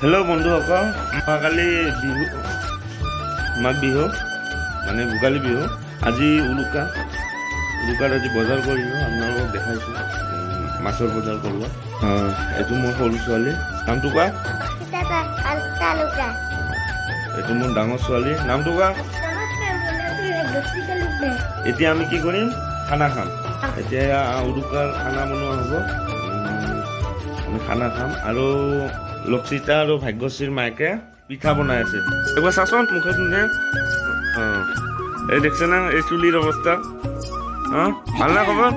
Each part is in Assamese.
হেল্ল' বন্ধুসকল, কালি বিহু মাঘ বিহু মানে ভোগালী বিহু। আজি উৰুকাত আজি বজাৰ কৰিলোঁ, আপোনালোকক দেখাইছোঁ মাছৰ বজাৰ কৰোঁ। এইটো মোৰ সৰু ছোৱালী, নামটো কোৱা? এইটো মোৰ ডাঙৰ ছোৱালী, নামটো কোৱা? এতিয়া আমি কি কৰিম? খানা খাম। এতিয়া উৰুকাৰ খানা বনোৱা হ'ব, আমি খানা খাম। আৰু লক্ষিতা আৰু ভাগ্যশ্ৰীৰ মায়েকে পিঠা বনাই আছে। একবাৰ চাচোন মুখে শুনে। এই দেখছে না এই চুলিৰ অৱস্থা? ভাল না খবৰ?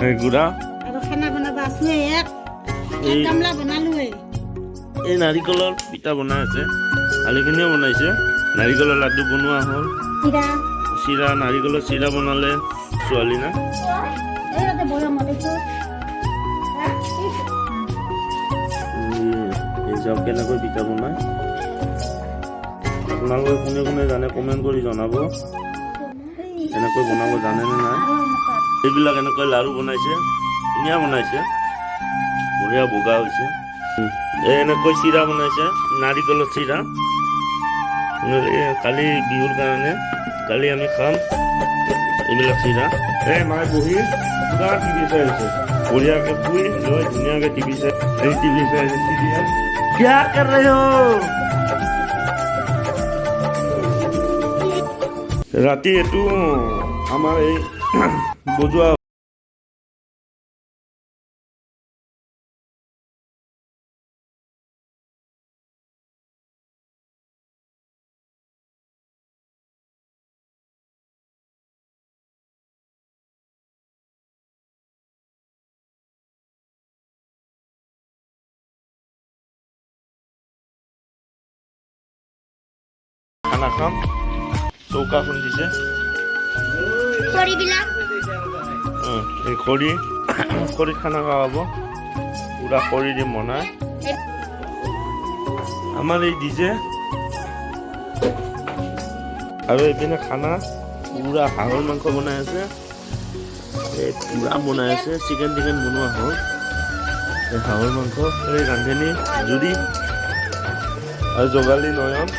এই গুড়া এই নাৰিকলৰ পিঠা বনাই আছে, ভালেখিনিও বনাইছে। নাৰিকলৰ লাড্ডু বনোৱা হ'ল, চিৰা নাৰিকলৰ চিৰা বনালে ছোৱালী না। কেনেকৈ পিঠা বনাই আপোনালোকে কোনে কোনে জানে কমেণ্ট কৰি জনাব। এনেকৈ বনাব জানে নে নাই? এইবিলাক এনেকৈ লাৰু বনাইছে, ধুনীয়া বনাইছে, বঢ়িয়া বগা হৈছে। এনেকৈ চিৰা বনাইছে, নাৰিকলৰ চিৰা। কালি বিহুৰ কাৰণে কালি আমি খাম এইবিলাক চিৰা। এই মায়ে বহি পুৰা টিভি চাই আছে, বঢ়িয়াকে শুই লৈ ধুনীয়াকে টিভি চাই আছে। চিৰিয়েল क्या कर रहे हो? ৰাতি এইটো আমাৰ এই বজোৱা খানা খাম। চৌকা খুন্দিছে, এই খৰিত খানা খাব। পুৰা খৰি দি বনাই আমাৰ এই ডিজে। আৰু এইপিনে খানা পুৰা হাঁহৰ মাংস বনাই আছে, এই পুৰা বনাই আছে। চিকেন বনোৱা হ'ল। এই হাঁহৰ মাংস, এই ৰান্ধনী জুৰি আৰু জগালী নয়ন।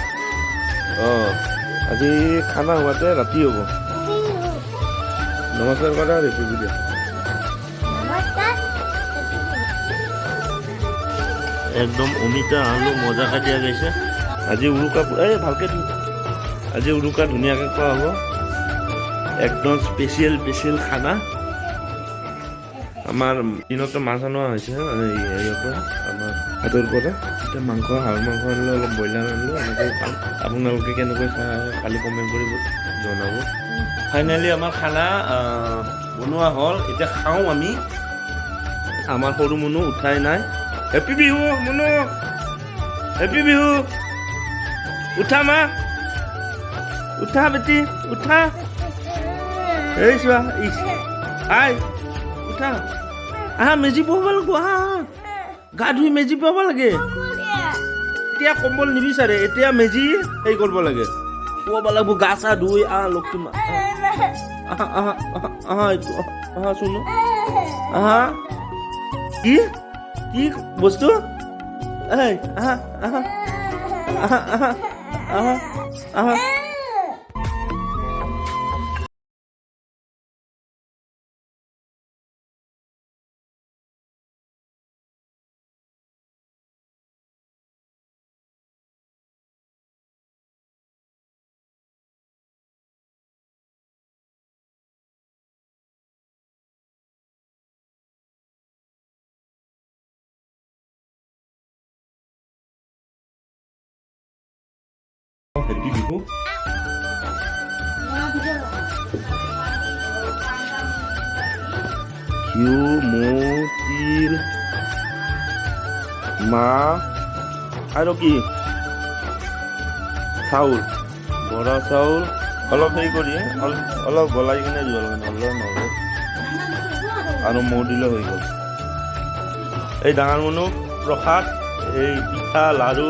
আজি খানা হোৱাতে ৰাতি হ'ব। নমস্কাৰ কৰা ৰেচিপি দিয়া। একদম অমিতা আলু মজাকে দিয়া গৈছে। আজি উৰুকা ভালকে আজি উৰুকা ধুনীয়াকৈ খোৱা হ'ব। একদম স্পেচিয়েল খানা। আমাৰ দিনতো মাছ অনা হৈছে হেৰিৰ পৰা, আমাৰ হাতৰ পৰা। এতিয়া মাংস হাঁহৰ মাংস আনিলোঁ, অলপ ব্ৰইলাৰ আনিলোঁ। এনেকৈ খাম। আপোনালোকে কেনেকৈ খাই কালি কমেণ্ট কৰিব জনাব। ফাইনেলি আমাৰ খানা বনোৱা হ'ল, এতিয়া খাওঁ আমি। আমাৰ সৰু মুনু উঠাই নাই। Happy Bihu Munu, happy Bihu. উঠা মা, উঠা বেটি, উঠা। এই চোৱা, আই উঠা, আহা মেজি বহাব লাগিব। আহা গা ধুই মেজি বহাব লাগে। এতিয়া কম্বল নিবিচাৰে, এতিয়া মেজি হেৰি কৰিব লাগে, খুৱাব লাগিব। গা চা ধুই লক্ষী মা, আহা চুনু, আহা। কি কি বস্তু? আহা আহা আহা আহা আহা আহা। হেপী বিহু। ঘিউ, মৌ, তিল, মাহ আৰু কি চাউল, বৰা চাউল অলপ হেৰি কৰি অলপ গলাই কিনে দিব লাগে, নহ'লে আৰু মৌ দিলে হৈ গ'ল। এই ডাঙৰ মানুহ প্ৰসাদ, এই পিঠা লাৰু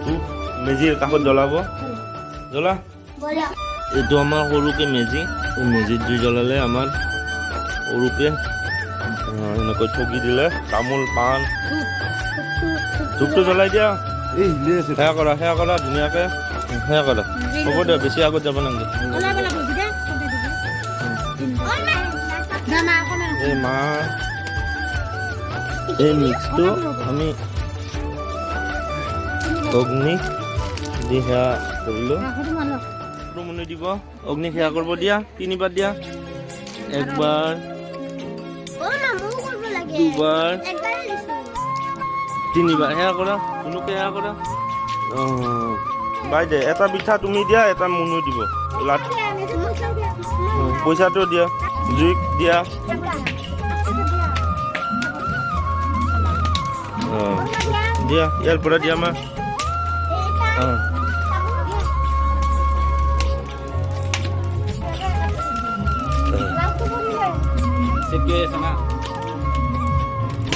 ধূপ মেজিৰ কাষত জ্বলাব। এইটো আমাৰ সৰুকে মেজি, মেজিত জুই জ্বলালে আমাৰ অৰূপে এনেকৈ ঠগি দিলে তামোল পাণ ধূপটো জ্বলাই দিয়া সেয়া কৰা ধুনীয়াকৈ সেয়া কৰা হ'ব দে বেছি আগত যাব নালাগে এই মাহ এই মিক্সটো আমি অগ্নি দি সেয়া কৰিলোঁ মুনি দিব অগ্নি সেয়া কৰিব দিয়া তিনিবাৰ দিয়া একবাৰ দুবাৰ তিনিবাৰ সেয়া কৰা মুনুকে সেয়া কৰা বাইদে এটা পিঠা তুমি দিয়া এটা মুনু দিব পইচাটো দিয়া জুইক দিয়া দিয়া ইয়াৰ পৰা দিয়া মা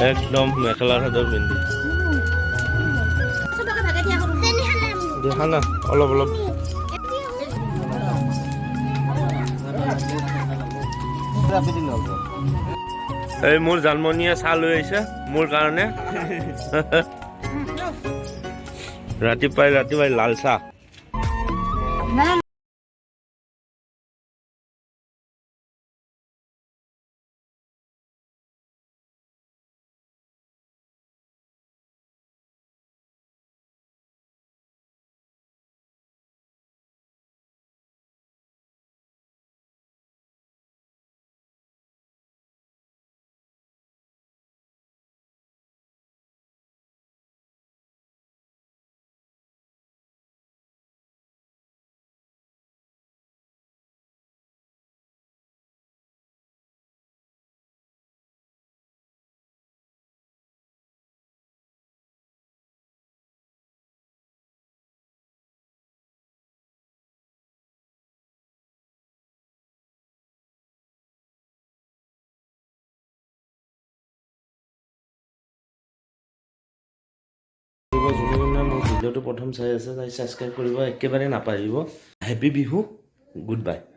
একদম মেখেলা চাদৰ পিন্ধি দেখা না অলপ অলপ এই মোৰ জানমণিয়ে চাহ লৈ আহিছে মোৰ কাৰণে ৰাতিপুৱাই লাল চাহ যোনে যোনে মোৰ ভিডিঅ'টো প্ৰথম চাই আছে তাই ছাবস্ক্ৰাইব কৰিব একেবাৰে নাপাহৰিব হেপী বিহু গুড বাই